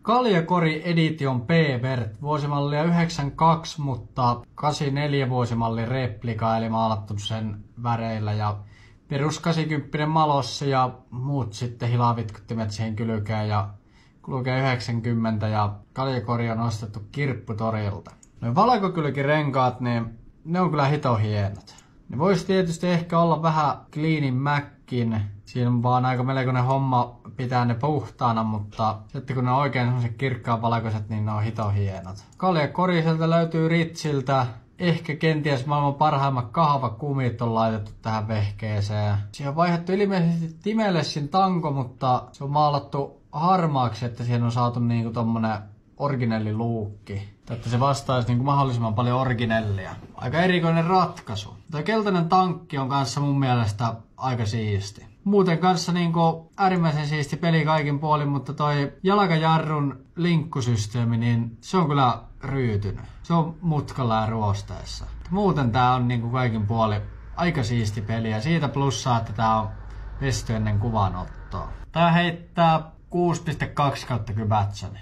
Kaljakori Edition P-Vert, vuosimallia 92, mutta 84 vuosimalli replika, eli maalattu sen väreillä ja perus 80 malossa ja muut sitten hilavitkuttimet siihen kylkeen ja kulkee 90 ja kaljakori on ostettu Kirpputorilta. No valkokylkirenkaat, niin ne on kyllä hito hienot. Ne vois tietysti ehkä olla vähän cleanin mäkkin. Siinä on vaan aika melkoinen homma pitää ne puhtaana, mutta sitten kun ne on oikein semmoset kirkkaan valkoiset, niin ne on hito hienot. Kaljakori sieltä löytyy Ritsiltä. Ehkä kenties maailman parhaimmat kahvakumit on laitettu tähän vehkeeseen. Siihen on vaihdettu ilmeisesti Timelessin tanko, mutta se on maalattu harmaaksi, että siihen on saatu niinku tommonen originelliluukki. Että se vastaisi niinku mahdollisimman paljon originellia. Aika erikoinen ratkaisu. Tuo keltainen tankki on kanssa mun mielestä aika siisti. Muuten kanssa niinku äärimmäisen siisti peli kaikin puolin, mutta toi jalkajarrun linkkusysteemi, niin se on kyllä ryytynyt. Se on mutkalla ja ruosteessa. Muuten tää on niinku kaikin puolin aika siisti peli ja siitä plussaa, että tää on pesty ennen kuvanottoa. Tää heittää 6.2/Kypätsäni.